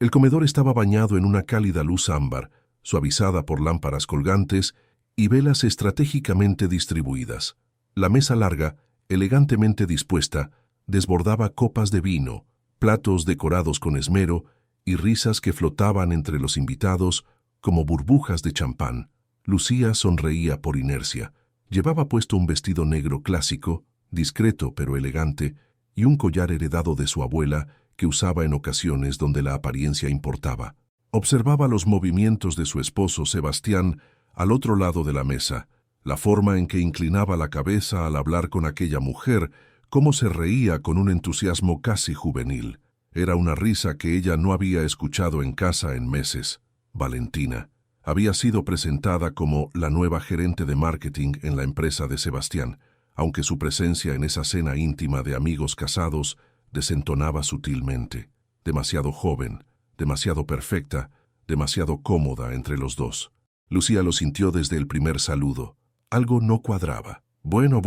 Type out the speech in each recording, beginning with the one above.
El comedor estaba bañado en una cálida luz ámbar, suavizada por lámparas colgantes y velas estratégicamente distribuidas. La mesa larga, elegantemente dispuesta, desbordaba copas de vino, platos decorados con esmero y risas que flotaban entre los invitados como burbujas de champán. Lucía sonreía por inercia. Llevaba puesto un vestido negro clásico, discreto pero elegante, y un collar heredado de su abuela que usaba en ocasiones donde la apariencia importaba. Observaba los movimientos de su esposo Sebastián al otro lado de la mesa, la forma en que inclinaba la cabeza al hablar con aquella mujer, cómo se reía con un entusiasmo casi juvenil. Era una risa que ella no había escuchado en casa en meses. Valentina había sido presentada como la nueva gerente de marketing en la empresa de Sebastián, aunque su presencia en esa cena íntima de amigos casados desentonaba sutilmente. Demasiado joven, demasiado perfecta, demasiado cómoda entre los dos. Lucía lo sintió desde el primer saludo. Algo no cuadraba. Bueno,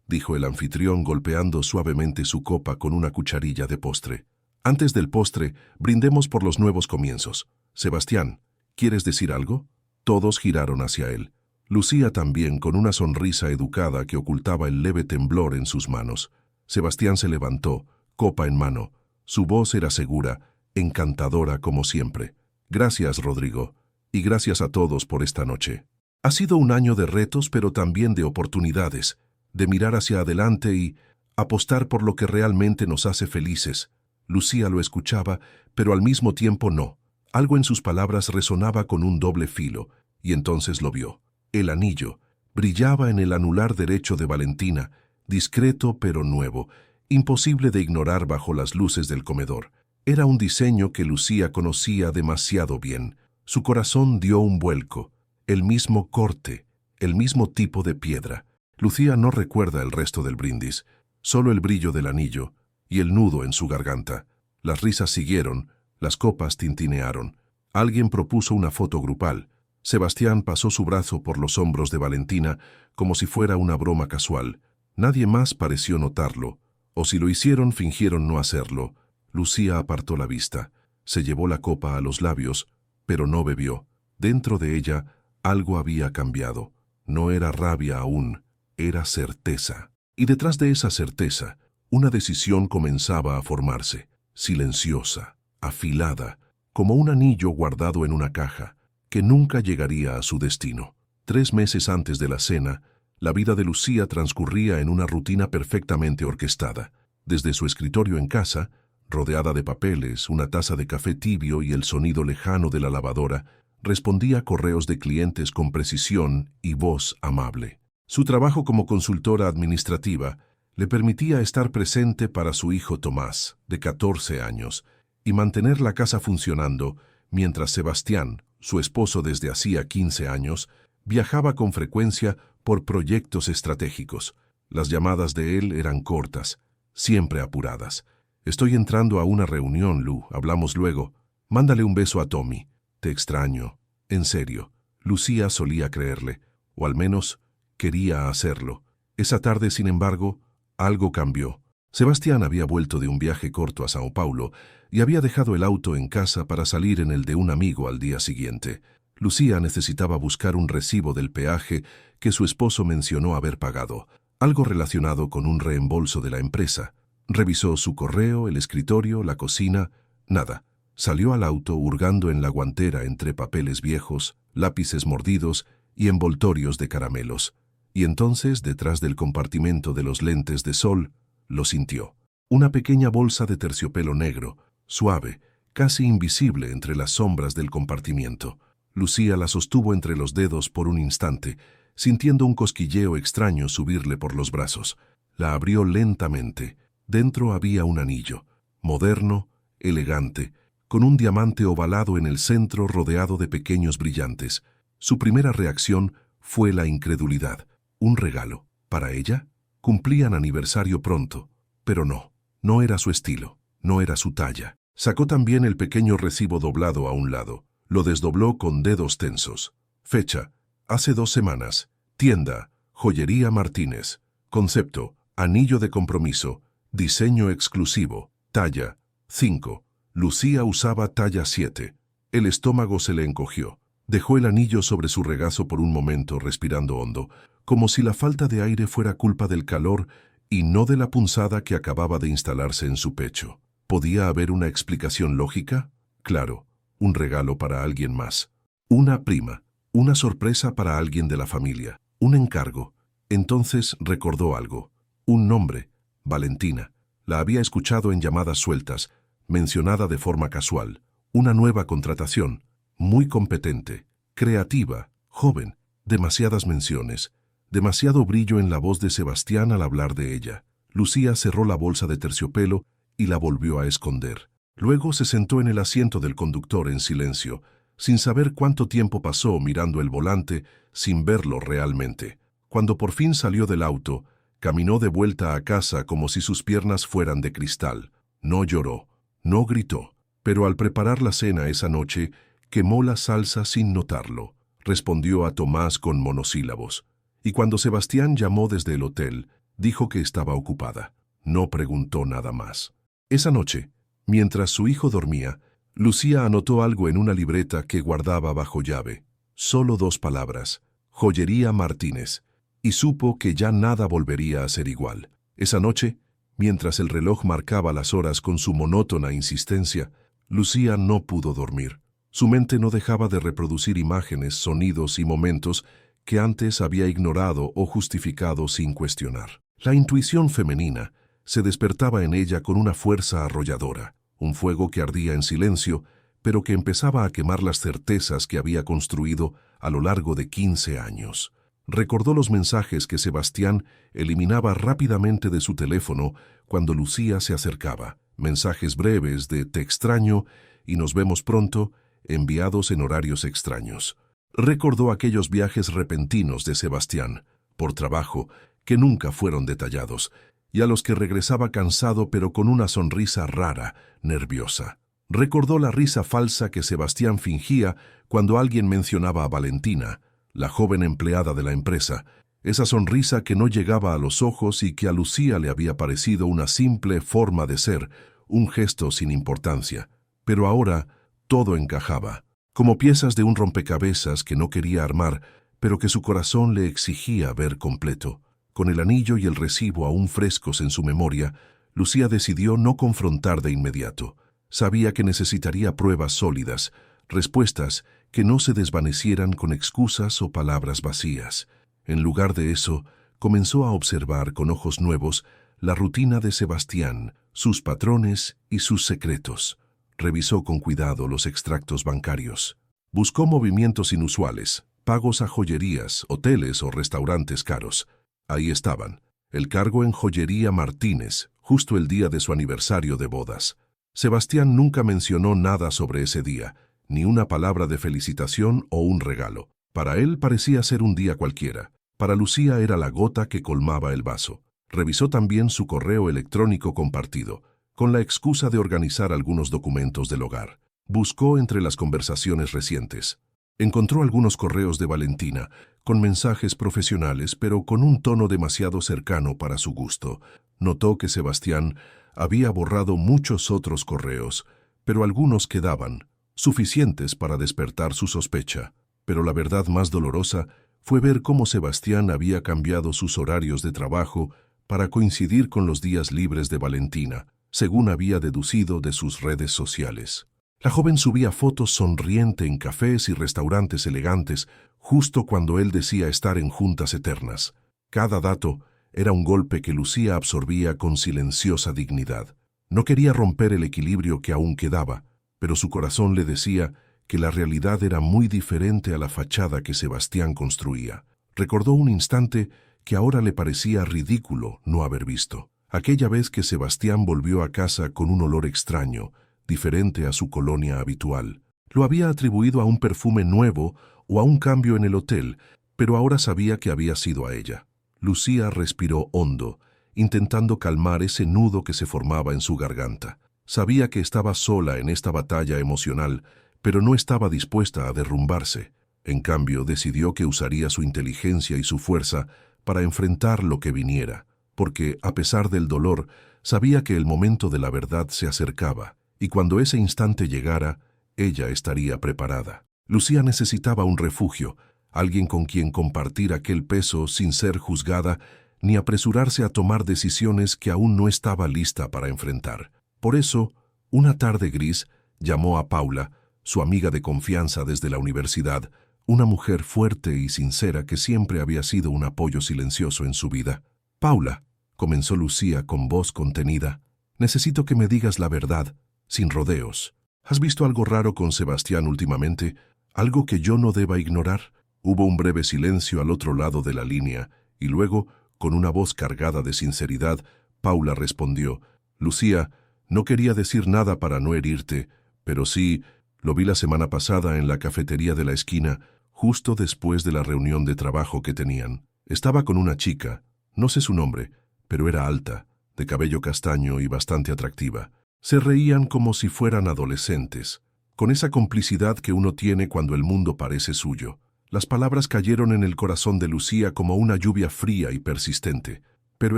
dijo el anfitrión golpeando suavemente su copa con una cucharilla de postre. Antes del postre, brindemos por los nuevos comienzos. Sebastián, ¿quieres decir algo? Todos giraron hacia él. Lucía también, con una sonrisa educada que ocultaba el leve temblor en sus manos. Sebastián se levantó, copa en mano. Su voz era segura, encantadora como siempre. Gracias, Rodrigo, y gracias a todos por esta noche. Ha sido un año de retos, pero también de oportunidades, de mirar hacia adelante y apostar por lo que realmente nos hace felices. Lucía lo escuchaba, pero al mismo tiempo no. Algo en sus palabras resonaba con un doble filo, y entonces lo vio. El anillo brillaba en el anular derecho de Valentina, discreto pero nuevo, imposible de ignorar bajo las luces del comedor. Era un diseño que Lucía conocía demasiado bien. Su corazón dio un vuelco. El mismo corte, el mismo tipo de piedra. Lucía no recuerda el resto del brindis, solo el brillo del anillo y el nudo en su garganta. Las risas siguieron, las copas tintinearon. Alguien propuso una foto grupal. Sebastián pasó su brazo por los hombros de Valentina como si fuera una broma casual. Nadie más pareció notarlo, o si lo hicieron fingieron no hacerlo. Lucía apartó la vista, se llevó la copa a los labios, pero no bebió. Dentro de ella algo había cambiado. No era rabia aún, era certeza. Y detrás de esa certeza, una decisión comenzaba a formarse, silenciosa, afilada, como un anillo guardado en una caja, que nunca llegaría a su destino. 3 meses antes de la cena, la vida de Lucía transcurría en una rutina perfectamente orquestada. Desde su escritorio en casa, rodeada de papeles, una taza de café tibio y el sonido lejano de la lavadora, respondía a correos de clientes con precisión y voz amable. Su trabajo como consultora administrativa le permitía estar presente para su hijo Tomás, de 14 años, y mantener la casa funcionando, mientras Sebastián, su esposo desde hacía 15 años, viajaba con frecuencia por proyectos estratégicos. Las llamadas de él eran cortas, siempre apuradas. Estoy entrando a una reunión, Lu, hablamos luego. Mándale un beso a Tommy. Te extraño. En serio. Lucía solía creerle, o al menos quería hacerlo. Esa tarde, sin embargo, algo cambió. Sebastián había vuelto de un viaje corto a Sao Paulo y había dejado el auto en casa para salir en el de un amigo al día siguiente. Lucía necesitaba buscar un recibo del peaje que su esposo mencionó haber pagado, algo relacionado con un reembolso de la empresa. Revisó su correo, el escritorio, la cocina. Nada. Salió al auto hurgando en la guantera entre papeles viejos, lápices mordidos y envoltorios de caramelos. Y entonces, detrás del compartimento de los lentes de sol, lo sintió. Una pequeña bolsa de terciopelo negro, suave, casi invisible entre las sombras del compartimiento. Lucía la sostuvo entre los dedos por un instante, sintiendo un cosquilleo extraño subirle por los brazos. La abrió lentamente. Dentro había un anillo, moderno, elegante, con un diamante ovalado en el centro rodeado de pequeños brillantes. Su primera reacción fue la incredulidad. ¿Un regalo? ¿Para ella? Cumplían aniversario pronto, pero no era su estilo, no era su talla. Sacó también el pequeño recibo doblado a un lado. Lo desdobló con dedos tensos. Fecha: hace 2 semanas. Tienda: Joyería Martínez. Concepto: anillo de compromiso. Diseño exclusivo. Talla: 5. Lucía usaba talla 7. El estómago se le encogió. Dejó el anillo sobre su regazo por un momento, respirando hondo, como si la falta de aire fuera culpa del calor y no de la punzada que acababa de instalarse en su pecho. ¿Podía haber una explicación lógica? Claro, un regalo para alguien más. Una prima, una sorpresa para alguien de la familia, un encargo. Entonces recordó algo. Un nombre, Valentina. La había escuchado en llamadas sueltas, mencionada de forma casual. Una nueva contratación, muy competente, creativa, joven, demasiadas menciones, demasiado brillo en la voz de Sebastián al hablar de ella. Lucía cerró la bolsa de terciopelo y la volvió a esconder. Luego se sentó en el asiento del conductor en silencio, sin saber cuánto tiempo pasó mirando el volante, sin verlo realmente. Cuando por fin salió del auto, caminó de vuelta a casa como si sus piernas fueran de cristal. No lloró, no gritó, pero al preparar la cena esa noche, quemó la salsa sin notarlo. Respondió a Tomás con monosílabos. Y cuando Sebastián llamó desde el hotel, dijo que estaba ocupada. No preguntó nada más. Esa noche, mientras su hijo dormía, Lucía anotó algo en una libreta que guardaba bajo llave. Solo 2 palabras: Joyería Martínez. Y supo que ya nada volvería a ser igual. Esa noche, mientras el reloj marcaba las horas con su monótona insistencia, Lucía no pudo dormir. Su mente no dejaba de reproducir imágenes, sonidos y momentos que antes había ignorado o justificado sin cuestionar. La intuición femenina se despertaba en ella con una fuerza arrolladora, un fuego que ardía en silencio, pero que empezaba a quemar las certezas que había construido a lo largo de 15 años. Recordó los mensajes que Sebastián eliminaba rápidamente de su teléfono cuando Lucía se acercaba. Mensajes breves de «te extraño» y «nos vemos pronto», enviados en horarios extraños. Recordó aquellos viajes repentinos de Sebastián, por trabajo, que nunca fueron detallados, y a los que regresaba cansado pero con una sonrisa rara, nerviosa. Recordó la risa falsa que Sebastián fingía cuando alguien mencionaba a Valentina, la joven empleada de la empresa, esa sonrisa que no llegaba a los ojos y que a Lucía le había parecido una simple forma de ser, un gesto sin importancia. Pero ahora todo encajaba, como piezas de un rompecabezas que no quería armar, pero que su corazón le exigía ver completo. Con el anillo y el recibo aún frescos en su memoria, Lucía decidió no confrontar de inmediato. Sabía que necesitaría pruebas sólidas, respuestas que no se desvanecieran con excusas o palabras vacías. En lugar de eso, comenzó a observar con ojos nuevos la rutina de Sebastián, sus patrones y sus secretos. Revisó con cuidado los extractos bancarios. Buscó movimientos inusuales, pagos a joyerías, hoteles o restaurantes caros. Ahí estaban. El cargo en Joyería Martínez, justo el día de su aniversario de bodas. Sebastián nunca mencionó nada sobre ese día, ni una palabra de felicitación o un regalo. Para él parecía ser un día cualquiera. Para Lucía era la gota que colmaba el vaso. Revisó también su correo electrónico compartido, con la excusa de organizar algunos documentos del hogar. Buscó entre las conversaciones recientes. Encontró algunos correos de Valentina, con mensajes profesionales, pero con un tono demasiado cercano para su gusto. Notó que Sebastián había borrado muchos otros correos, pero algunos quedaban, suficientes para despertar su sospecha. Pero la verdad más dolorosa fue ver cómo Sebastián había cambiado sus horarios de trabajo para coincidir con los días libres de Valentina, según había deducido de sus redes sociales. La joven subía fotos sonriente en cafés y restaurantes elegantes, justo cuando él decía estar en juntas eternas. Cada dato era un golpe que Lucía absorbía con silenciosa dignidad. No quería romper el equilibrio que aún quedaba, pero su corazón le decía que la realidad era muy diferente a la fachada que Sebastián construía. Recordó un instante que ahora le parecía ridículo no haber visto. Aquella vez que Sebastián volvió a casa con un olor extraño, diferente a su colonia habitual. Lo había atribuido a un perfume nuevo o a un cambio en el hotel, pero ahora sabía que había sido a ella. Lucía respiró hondo, intentando calmar ese nudo que se formaba en su garganta. Sabía que estaba sola en esta batalla emocional, pero no estaba dispuesta a derrumbarse. En cambio, decidió que usaría su inteligencia y su fuerza para enfrentar lo que viniera, porque, a pesar del dolor, sabía que el momento de la verdad se acercaba, y cuando ese instante llegara, ella estaría preparada. Lucía necesitaba un refugio, alguien con quien compartir aquel peso sin ser juzgada ni apresurarse a tomar decisiones que aún no estaba lista para enfrentar. Por eso, una tarde gris, llamó a Paula, su amiga de confianza desde la universidad, una mujer fuerte y sincera que siempre había sido un apoyo silencioso en su vida. «Paula», comenzó Lucía con voz contenida, «necesito que me digas la verdad, sin rodeos. ¿Has visto algo raro con Sebastián últimamente? ¿Algo que yo no deba ignorar?» Hubo un breve silencio al otro lado de la línea, y luego, con una voz cargada de sinceridad, Paula respondió, «Lucía, no quería decir nada para no herirte, pero sí, lo vi la semana pasada en la cafetería de la esquina, justo después de la reunión de trabajo que tenían. Estaba con una chica, no sé su nombre, pero era alta, de cabello castaño y bastante atractiva. Se reían como si fueran adolescentes, con esa complicidad que uno tiene cuando el mundo parece suyo». Las palabras cayeron en el corazón de Lucía como una lluvia fría y persistente, pero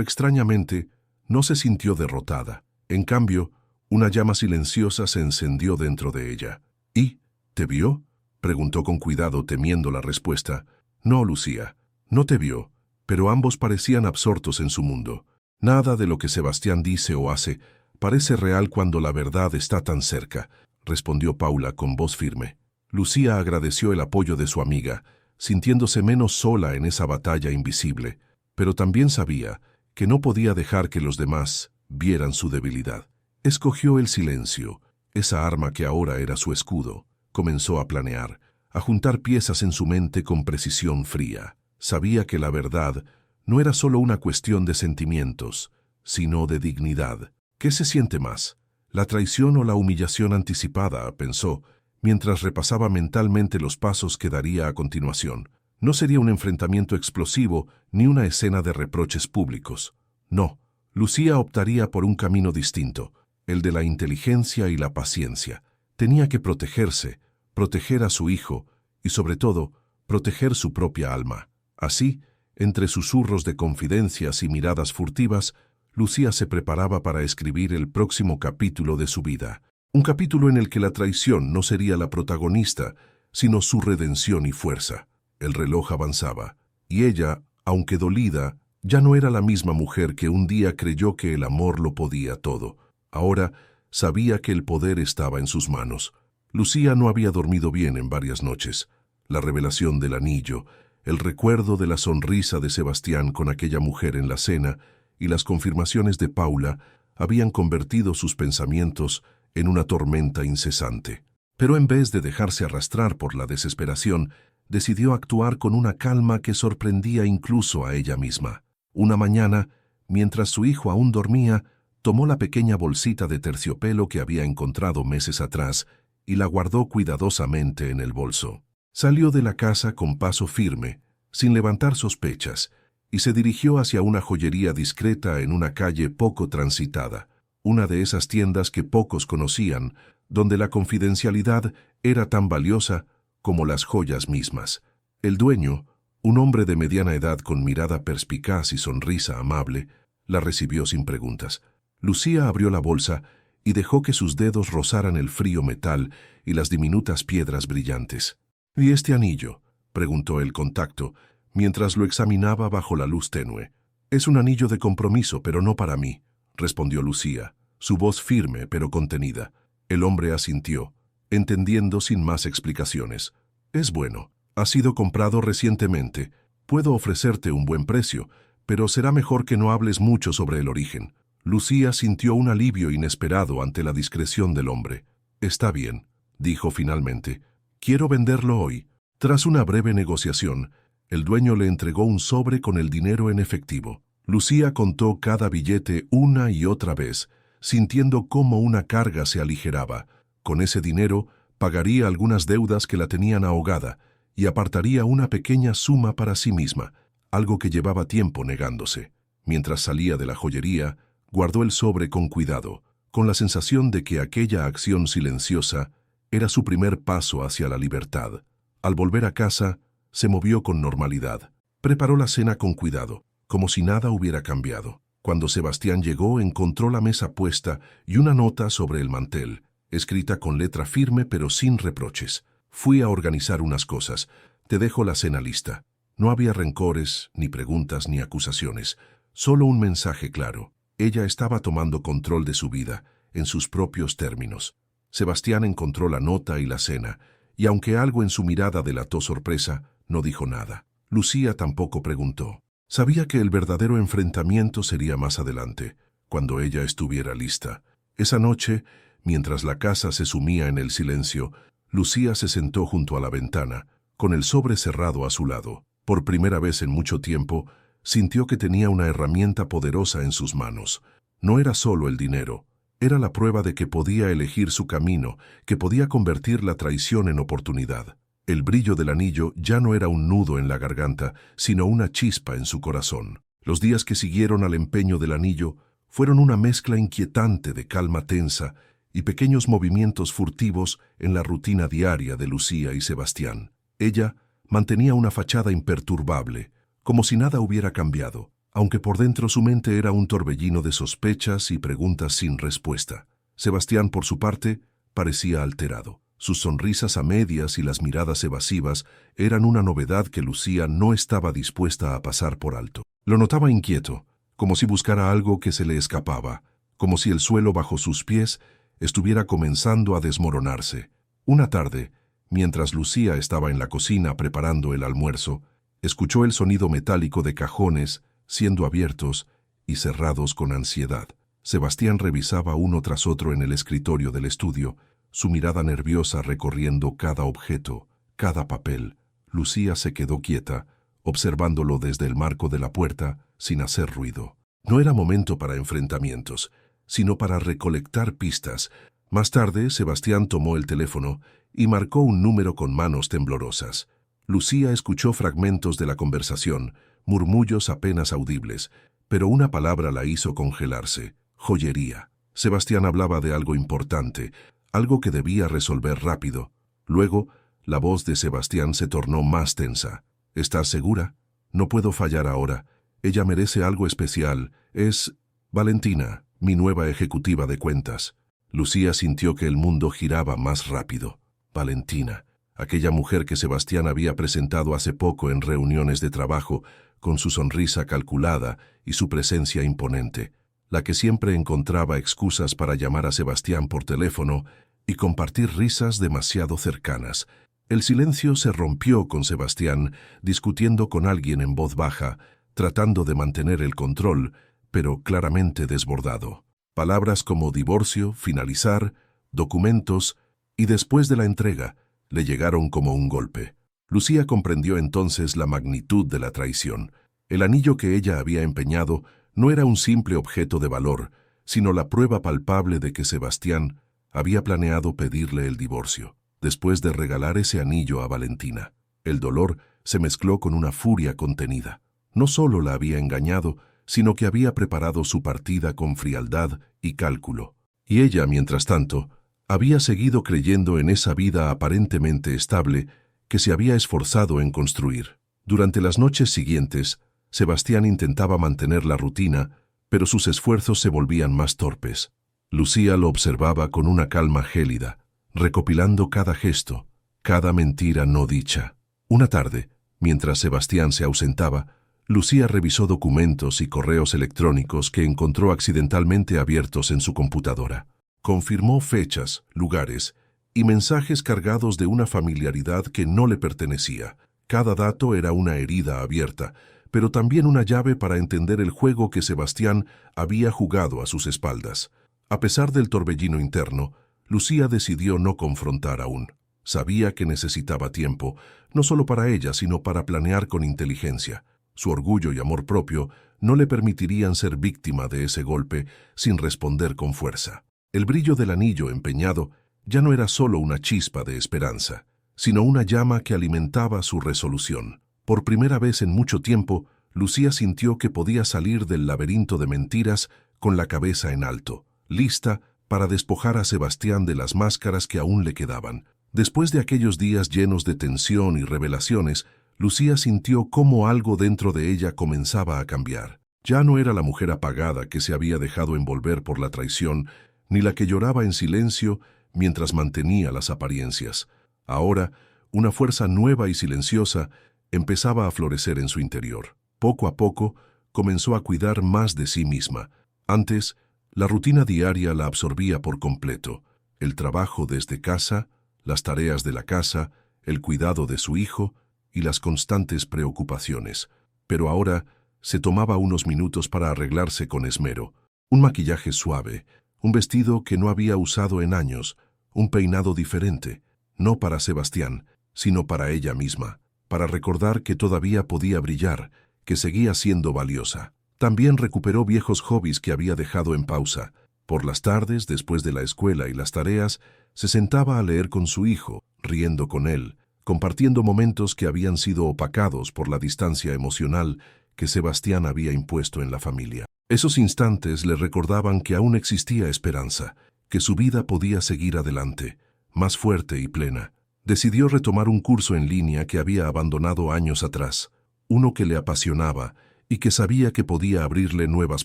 extrañamente no se sintió derrotada. En cambio, una llama silenciosa se encendió dentro de ella. «¿Y? ¿Te vio?», preguntó con cuidado, temiendo la respuesta. «No, Lucía, no te vio, pero ambos parecían absortos en su mundo. Nada de lo que Sebastián dice o hace parece real cuando la verdad está tan cerca», respondió Paula con voz firme. Lucía agradeció el apoyo de su amiga, sintiéndose menos sola en esa batalla invisible, pero también sabía que no podía dejar que los demás vieran su debilidad. Escogió el silencio, esa arma que ahora era su escudo. Comenzó a planear, a juntar piezas en su mente con precisión fría. Sabía que la verdad no era solo una cuestión de sentimientos, sino de dignidad. ¿Qué se siente más? ¿La traición o la humillación anticipada?, pensó, mientras repasaba mentalmente los pasos que daría a continuación. No sería un enfrentamiento explosivo ni una escena de reproches públicos. No, Lucía optaría por un camino distinto, el de la inteligencia y la paciencia. Tenía que protegerse, proteger a su hijo y, sobre todo, proteger su propia alma. Así, entre susurros de confidencias y miradas furtivas, Lucía se preparaba para escribir el próximo capítulo de su vida. Un capítulo en el que la traición no sería la protagonista, sino su redención y fuerza. El reloj avanzaba, y ella, aunque dolida, ya no era la misma mujer que un día creyó que el amor lo podía todo. Ahora sabía que el poder estaba en sus manos. Lucía no había dormido bien en varias noches. La revelación del anillo, el recuerdo de la sonrisa de Sebastián con aquella mujer en la cena y las confirmaciones de Paula habían convertido sus pensamientos en una tormenta incesante. Pero en vez de dejarse arrastrar por la desesperación, decidió actuar con una calma que sorprendía incluso a ella misma. Una mañana, mientras su hijo aún dormía, tomó la pequeña bolsita de terciopelo que había encontrado meses atrás y la guardó cuidadosamente en el bolso. Salió de la casa con paso firme, sin levantar sospechas, y se dirigió hacia una joyería discreta en una calle poco transitada, una de esas tiendas que pocos conocían, donde la confidencialidad era tan valiosa como las joyas mismas. El dueño, un hombre de mediana edad con mirada perspicaz y sonrisa amable, la recibió sin preguntas. Lucía abrió la bolsa y dejó que sus dedos rozaran el frío metal y las diminutas piedras brillantes. «¿Y este anillo?», preguntó el contacto, mientras lo examinaba bajo la luz tenue. «Es un anillo de compromiso, pero no para mí», respondió Lucía, su voz firme pero contenida. El hombre asintió, entendiendo sin más explicaciones. «Es bueno. Ha sido comprado recientemente. Puedo ofrecerte un buen precio, pero será mejor que no hables mucho sobre el origen». Lucía sintió un alivio inesperado ante la discreción del hombre. «Está bien», dijo finalmente. «Quiero venderlo hoy». Tras una breve negociación, el dueño le entregó un sobre con el dinero en efectivo. Lucía contó cada billete una y otra vez, sintiendo cómo una carga se aligeraba. Con ese dinero pagaría algunas deudas que la tenían ahogada y apartaría una pequeña suma para sí misma, algo que llevaba tiempo negándose. Mientras salía de la joyería, guardó el sobre con cuidado, con la sensación de que aquella acción silenciosa era su primer paso hacia la libertad. Al volver a casa, se movió con normalidad. Preparó la cena con cuidado, como si nada hubiera cambiado. Cuando Sebastián llegó, encontró la mesa puesta y una nota sobre el mantel. escrita con letra firme pero sin reproches. Fui a organizar unas cosas. Te dejo la cena lista. No había rencores, ni preguntas, ni acusaciones. Solo un mensaje claro. Ella estaba tomando control de su vida, en sus propios términos. Sebastián encontró la nota y la cena, y aunque algo en su mirada delató sorpresa, no dijo nada. Lucía tampoco preguntó. Sabía que el verdadero enfrentamiento sería más adelante, cuando ella estuviera lista. Esa noche, mientras la casa se sumía en el silencio, Lucía se sentó junto a la ventana, con el sobre cerrado a su lado. Por primera vez en mucho tiempo, sintió que tenía una herramienta poderosa en sus manos. No era solo el dinero, era la prueba de que podía elegir su camino, que podía convertir la traición en oportunidad. El brillo del anillo ya no era un nudo en la garganta, sino una chispa en su corazón. Los días que siguieron al empeño del anillo fueron una mezcla inquietante de calma tensa y pequeños movimientos furtivos en la rutina diaria de Lucía y Sebastián. Ella mantenía una fachada imperturbable, como si nada hubiera cambiado, aunque por dentro su mente era un torbellino de sospechas y preguntas sin respuesta. Sebastián, por su parte, parecía alterado. Sus sonrisas a medias y las miradas evasivas eran una novedad que Lucía no estaba dispuesta a pasar por alto. Lo notaba inquieto, como si buscara algo que se le escapaba, como si el suelo bajo sus pies estuviera comenzando a desmoronarse. Una tarde, mientras Lucía estaba en la cocina preparando el almuerzo, escuchó el sonido metálico de cajones siendo abiertos y cerrados con ansiedad. Sebastián revisaba uno tras otro en el escritorio del estudio, su mirada nerviosa recorriendo cada objeto, cada papel. Lucía se quedó quieta, observándolo desde el marco de la puerta, sin hacer ruido. No era momento para enfrentamientos, sino para recolectar pistas. Más tarde, Sebastián tomó el teléfono y marcó un número con manos temblorosas. Lucía escuchó fragmentos de la conversación, murmullos apenas audibles, pero una palabra la hizo congelarse: joyería. Sebastián hablaba de algo importante, algo que debía resolver rápido. Luego, la voz de Sebastián se tornó más tensa. ¿Estás segura? No puedo fallar ahora. Ella merece algo especial. Es Valentina, mi nueva ejecutiva de cuentas. Lucía sintió que el mundo giraba más rápido. Valentina, aquella mujer que Sebastián había presentado hace poco en reuniones de trabajo, con su sonrisa calculada y su presencia imponente, la que siempre encontraba excusas para llamar a Sebastián por teléfono y compartir risas demasiado cercanas. El silencio se rompió con Sebastián, discutiendo con alguien en voz baja, tratando de mantener el control, pero claramente desbordado. Palabras como divorcio, finalizar, documentos y después de la entrega le llegaron como un golpe. Lucía comprendió entonces la magnitud de la traición. El anillo que ella había empeñado no era un simple objeto de valor, sino la prueba palpable de que Sebastián había planeado pedirle el divorcio. Después de regalar ese anillo a Valentina, el dolor se mezcló con una furia contenida. No solo la había engañado, sino que había preparado su partida con frialdad y cálculo. Y ella, mientras tanto, había seguido creyendo en esa vida aparentemente estable que se había esforzado en construir. Durante las noches siguientes, Sebastián intentaba mantener la rutina, pero sus esfuerzos se volvían más torpes. Lucía lo observaba con una calma gélida, recopilando cada gesto, cada mentira no dicha. Una tarde, mientras Sebastián se ausentaba, Lucía revisó documentos y correos electrónicos que encontró accidentalmente abiertos en su computadora. Confirmó fechas, lugares y mensajes cargados de una familiaridad que no le pertenecía. Cada dato era una herida abierta, pero también una llave para entender el juego que Sebastián había jugado a sus espaldas. A pesar del torbellino interno, Lucía decidió no confrontar aún. Sabía que necesitaba tiempo, no solo para ella, sino para planear con inteligencia. Su orgullo y amor propio no le permitirían ser víctima de ese golpe sin responder con fuerza. El brillo del anillo empeñado ya no era solo una chispa de esperanza, sino una llama que alimentaba su resolución. Por primera vez en mucho tiempo, Lucía sintió que podía salir del laberinto de mentiras con la cabeza en alto, lista para despojar a Sebastián de las máscaras que aún le quedaban. Después de aquellos días llenos de tensión y revelaciones, Lucía sintió cómo algo dentro de ella comenzaba a cambiar. Ya no era la mujer apagada que se había dejado envolver por la traición, ni la que lloraba en silencio mientras mantenía las apariencias. Ahora, una fuerza nueva y silenciosa empezaba a florecer en su interior. Poco a poco, comenzó a cuidar más de sí misma. Antes, la rutina diaria la absorbía por completo. El trabajo desde casa, las tareas de la casa, el cuidado de su hijo y las constantes preocupaciones. Pero ahora se tomaba unos minutos para arreglarse con esmero. Un maquillaje suave, un vestido que no había usado en años, un peinado diferente, no para Sebastián, sino para ella misma, para recordar que todavía podía brillar, que seguía siendo valiosa. También recuperó viejos hobbies que había dejado en pausa. Por las tardes, después de la escuela y las tareas, se sentaba a leer con su hijo, riendo con él, compartiendo momentos que habían sido opacados por la distancia emocional que Sebastián había impuesto en la familia. Esos instantes le recordaban que aún existía esperanza, que su vida podía seguir adelante, más fuerte y plena. Decidió retomar un curso en línea que había abandonado años atrás, uno que le apasionaba y que sabía que podía abrirle nuevas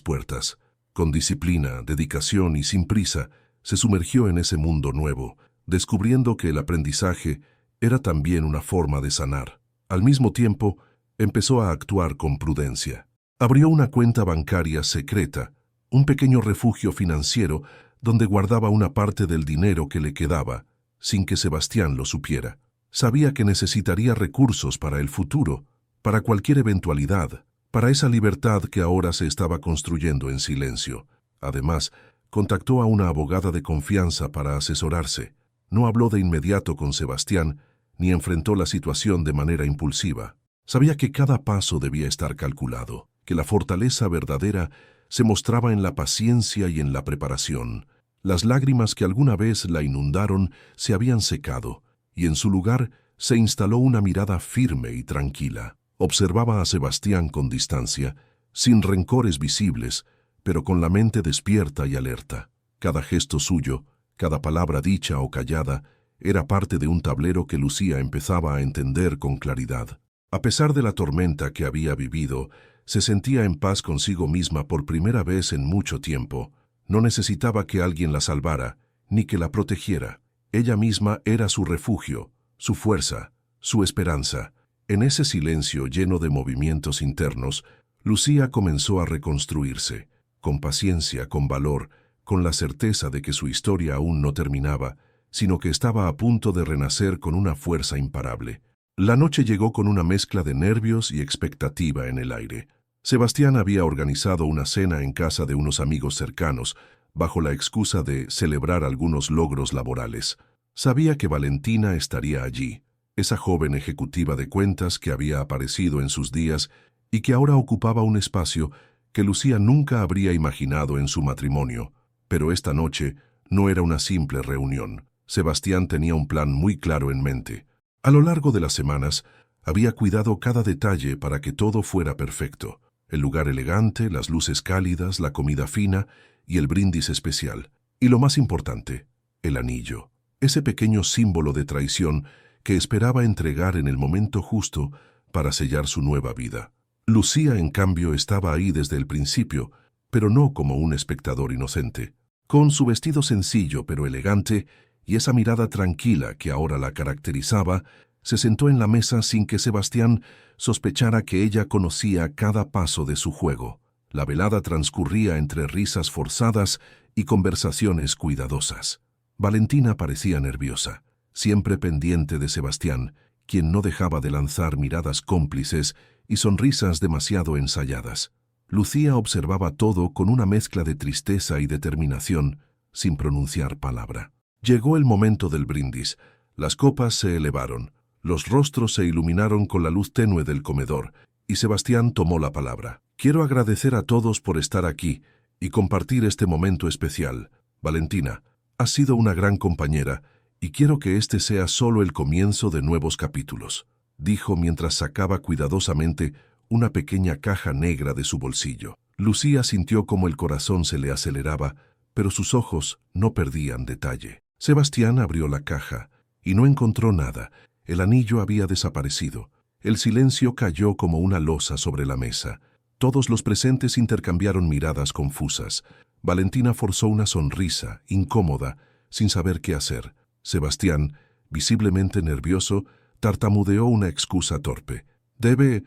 puertas. Con disciplina, dedicación y sin prisa, se sumergió en ese mundo nuevo, descubriendo que el aprendizaje era también una forma de sanar. Al mismo tiempo, empezó a actuar con prudencia. Abrió una cuenta bancaria secreta, un pequeño refugio financiero donde guardaba una parte del dinero que le quedaba, sin que Sebastián lo supiera. Sabía que necesitaría recursos para el futuro, para cualquier eventualidad, para esa libertad que ahora se estaba construyendo en silencio. Además, contactó a una abogada de confianza para asesorarse. No habló de inmediato con Sebastián, ni enfrentó la situación de manera impulsiva. Sabía que cada paso debía estar calculado, que la fortaleza verdadera se mostraba en la paciencia y en la preparación. Las lágrimas que alguna vez la inundaron se habían secado, y en su lugar se instaló una mirada firme y tranquila. Observaba a Sebastián con distancia, sin rencores visibles, pero con la mente despierta y alerta. Cada gesto suyo, cada palabra dicha o callada, era parte de un tablero que Lucía empezaba a entender con claridad. A pesar de la tormenta que había vivido, se sentía en paz consigo misma por primera vez en mucho tiempo. No necesitaba que alguien la salvara, ni que la protegiera. Ella misma era su refugio, su fuerza, su esperanza. En ese silencio lleno de movimientos internos, Lucía comenzó a reconstruirse, con paciencia, con valor, con la certeza de que su historia aún no terminaba, sino que estaba a punto de renacer con una fuerza imparable. La noche llegó con una mezcla de nervios y expectativa en el aire. Sebastián había organizado una cena en casa de unos amigos cercanos, bajo la excusa de celebrar algunos logros laborales. Sabía que Valentina estaría allí, esa joven ejecutiva de cuentas que había aparecido en sus días y que ahora ocupaba un espacio que Lucía nunca habría imaginado en su matrimonio. Pero esta noche no era una simple reunión. Sebastián tenía un plan muy claro en mente. A lo largo de las semanas, había cuidado cada detalle para que todo fuera perfecto. El lugar elegante, las luces cálidas, la comida fina y el brindis especial. Y lo más importante, el anillo. Ese pequeño símbolo de traición que esperaba entregar en el momento justo para sellar su nueva vida. Lucía, en cambio, estaba ahí desde el principio, pero no como un espectador inocente. Con su vestido sencillo pero elegante y esa mirada tranquila que ahora la caracterizaba, se sentó en la mesa sin que Sebastián sospechara que ella conocía cada paso de su juego. La velada transcurría entre risas forzadas y conversaciones cuidadosas. Valentina parecía nerviosa, siempre pendiente de Sebastián, quien no dejaba de lanzar miradas cómplices y sonrisas demasiado ensayadas. Lucía observaba todo con una mezcla de tristeza y determinación, sin pronunciar palabra. Llegó el momento del brindis. Las copas se elevaron, los rostros se iluminaron con la luz tenue del comedor, y Sebastián tomó la palabra. Quiero agradecer a todos por estar aquí y compartir este momento especial. Valentina, has sido una gran compañera, y quiero que este sea solo el comienzo de nuevos capítulos, dijo mientras sacaba cuidadosamente una pequeña caja negra de su bolsillo. Lucía sintió como el corazón se le aceleraba, pero sus ojos no perdían detalle. Sebastián abrió la caja y no encontró nada. El anillo había desaparecido. El silencio cayó como una losa sobre la mesa. Todos los presentes intercambiaron miradas confusas. Valentina forzó una sonrisa, incómoda, sin saber qué hacer. Sebastián, visiblemente nervioso, tartamudeó una excusa torpe. Debe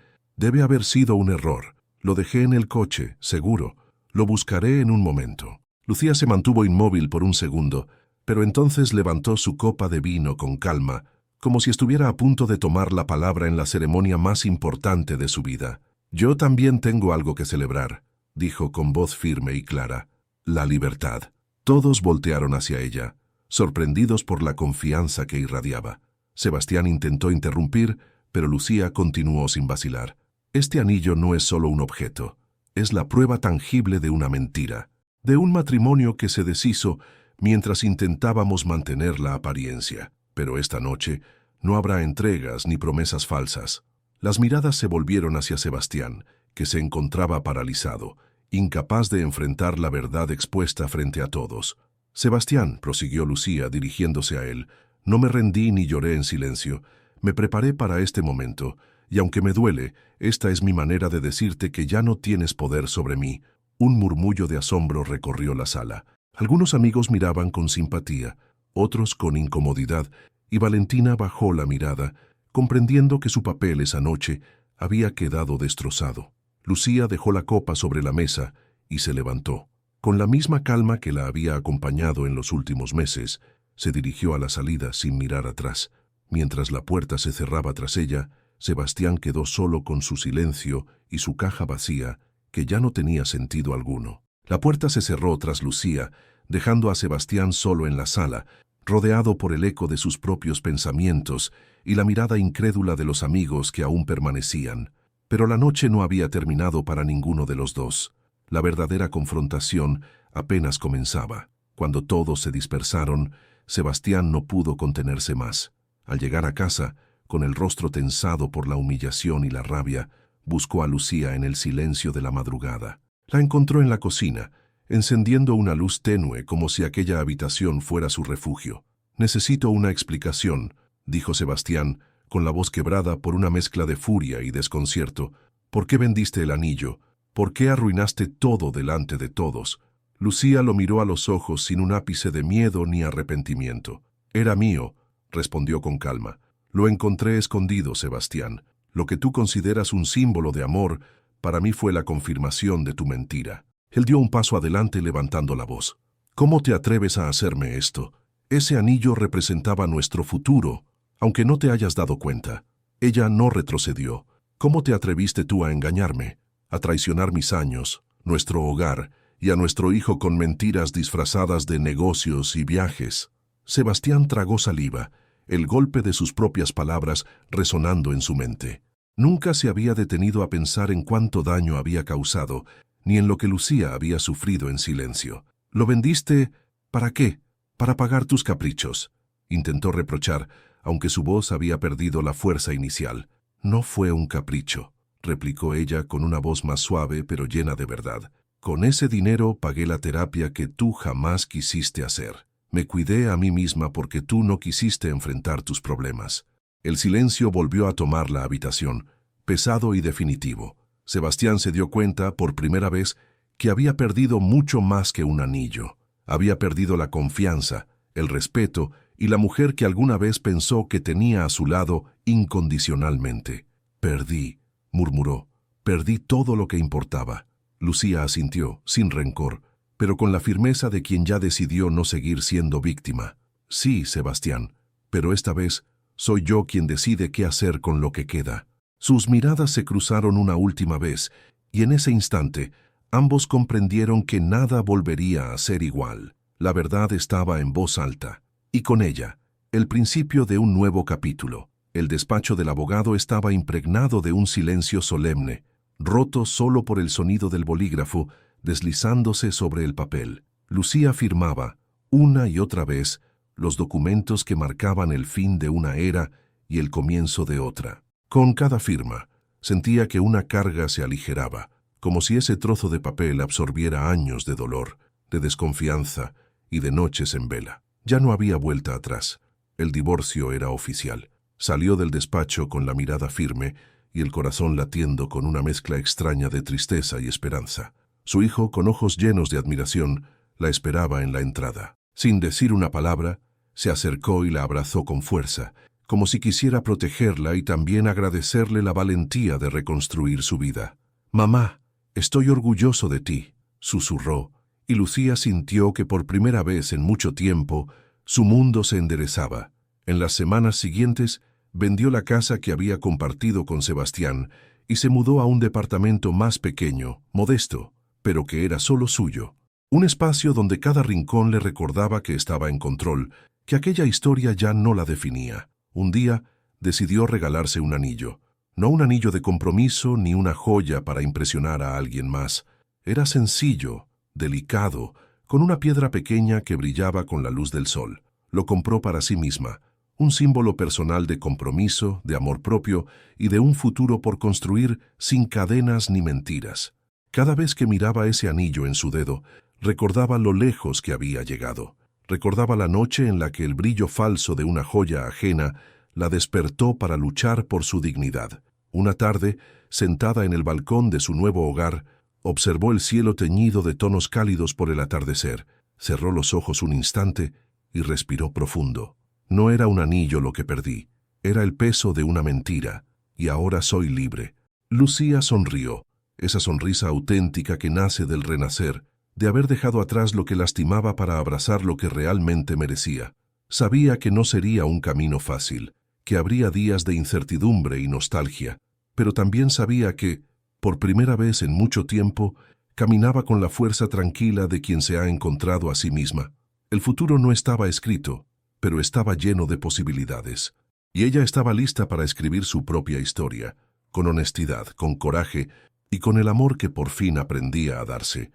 haber sido un error. Lo dejé en el coche, seguro. Lo buscaré en un momento. Lucía se mantuvo inmóvil por un segundo, pero entonces levantó su copa de vino con calma, como si estuviera a punto de tomar la palabra en la ceremonia más importante de su vida. «Yo también tengo algo que celebrar», dijo con voz firme y clara. «La libertad». Todos voltearon hacia ella, sorprendidos por la confianza que irradiaba. Sebastián intentó interrumpir, pero Lucía continuó sin vacilar. «Este anillo no es solo un objeto, es la prueba tangible de una mentira, de un matrimonio que se deshizo mientras intentábamos mantener la apariencia. Pero esta noche no habrá entregas ni promesas falsas». Las miradas se volvieron hacia Sebastián, que se encontraba paralizado, incapaz de enfrentar la verdad expuesta frente a todos. «Sebastián», prosiguió Lucía dirigiéndose a él, «no me rendí ni lloré en silencio. Me preparé para este momento, y aunque me duele, esta es mi manera de decirte que ya no tienes poder sobre mí». Un murmullo de asombro recorrió la sala. Algunos amigos miraban con simpatía, otros con incomodidad, y Valentina bajó la mirada, comprendiendo que su papel esa noche había quedado destrozado. Lucía dejó la copa sobre la mesa y se levantó. Con la misma calma que la había acompañado en los últimos meses, se dirigió a la salida sin mirar atrás. Mientras la puerta se cerraba tras ella, Sebastián quedó solo con su silencio y su caja vacía, que ya no tenía sentido alguno. La puerta se cerró tras Lucía, dejando a Sebastián solo en la sala, rodeado por el eco de sus propios pensamientos y la mirada incrédula de los amigos que aún permanecían. Pero la noche no había terminado para ninguno de los dos. La verdadera confrontación apenas comenzaba. Cuando todos se dispersaron, Sebastián no pudo contenerse más. Al llegar a casa, con el rostro tensado por la humillación y la rabia, buscó a Lucía en el silencio de la madrugada. La encontró en la cocina, encendiendo una luz tenue como si aquella habitación fuera su refugio. «Necesito una explicación», dijo Sebastián, con la voz quebrada por una mezcla de furia y desconcierto. «¿Por qué vendiste el anillo? ¿Por qué arruinaste todo delante de todos?» Lucía lo miró a los ojos sin un ápice de miedo ni arrepentimiento. «Era mío», respondió con calma. «Lo encontré escondido, Sebastián. Lo que tú consideras un símbolo de amor, para mí fue la confirmación de tu mentira». Él dio un paso adelante levantando la voz. «¿Cómo te atreves a hacerme esto? Ese anillo representaba nuestro futuro, aunque no te hayas dado cuenta». Ella no retrocedió. «¿Cómo te atreviste tú a engañarme, a traicionar mis años, nuestro hogar y a nuestro hijo con mentiras disfrazadas de negocios y viajes?» Sebastián tragó saliva, el golpe de sus propias palabras resonando en su mente. Nunca se había detenido a pensar en cuánto daño había causado, ni en lo que Lucía había sufrido en silencio. «¿Lo vendiste? ¿Para qué? Para pagar tus caprichos», intentó reprochar, aunque su voz había perdido la fuerza inicial. «No fue un capricho», replicó ella con una voz más suave pero llena de verdad. «Con ese dinero pagué la terapia que tú jamás quisiste hacer. Me cuidé a mí misma porque tú no quisiste enfrentar tus problemas». El silencio volvió a tomar la habitación, pesado y definitivo. Sebastián se dio cuenta, por primera vez, que había perdido mucho más que un anillo. Había perdido la confianza, el respeto y la mujer que alguna vez pensó que tenía a su lado incondicionalmente. «Perdí», murmuró. «Perdí todo lo que importaba». Lucía asintió, sin rencor, pero con la firmeza de quien ya decidió no seguir siendo víctima. «Sí, Sebastián, pero esta vez soy yo quien decide qué hacer con lo que queda». Sus miradas se cruzaron una última vez, y en ese instante ambos comprendieron que nada volvería a ser igual. La verdad estaba en voz alta, y con ella, el principio de un nuevo capítulo. El despacho del abogado estaba impregnado de un silencio solemne, roto solo por el sonido del bolígrafo deslizándose sobre el papel. Lucía firmaba, una y otra vez, los documentos que marcaban el fin de una era y el comienzo de otra. Con cada firma, sentía que una carga se aligeraba, como si ese trozo de papel absorbiera años de dolor, de desconfianza y de noches en vela. Ya no había vuelta atrás. El divorcio era oficial. Salió del despacho con la mirada firme y el corazón latiendo con una mezcla extraña de tristeza y esperanza. Su hijo, con ojos llenos de admiración, la esperaba en la entrada. Sin decir una palabra, se acercó y la abrazó con fuerza, como si quisiera protegerla y también agradecerle la valentía de reconstruir su vida. «Mamá, estoy orgulloso de ti», susurró, y Lucía sintió que por primera vez en mucho tiempo su mundo se enderezaba. En las semanas siguientes vendió la casa que había compartido con Sebastián y se mudó a un departamento más pequeño, modesto, pero que era solo suyo. Un espacio donde cada rincón le recordaba que estaba en control, que aquella historia ya no la definía. Un día decidió regalarse un anillo. No un anillo de compromiso ni una joya para impresionar a alguien más. Era sencillo, delicado, con una piedra pequeña que brillaba con la luz del sol. Lo compró para sí misma, un símbolo personal de compromiso, de amor propio y de un futuro por construir sin cadenas ni mentiras. Cada vez que miraba ese anillo en su dedo, recordaba lo lejos que había llegado. Recordaba la noche en la que el brillo falso de una joya ajena la despertó para luchar por su dignidad. Una tarde, sentada en el balcón de su nuevo hogar, observó el cielo teñido de tonos cálidos por el atardecer, cerró los ojos un instante y respiró profundo. No era un anillo lo que perdí, era el peso de una mentira, y ahora soy libre. Lucía sonrió, esa sonrisa auténtica que nace del renacer, de haber dejado atrás lo que lastimaba para abrazar lo que realmente merecía. Sabía que no sería un camino fácil, que habría días de incertidumbre y nostalgia, pero también sabía que, por primera vez en mucho tiempo, caminaba con la fuerza tranquila de quien se ha encontrado a sí misma. El futuro no estaba escrito, pero estaba lleno de posibilidades, y ella estaba lista para escribir su propia historia, con honestidad, con coraje y con el amor que por fin aprendía a darse.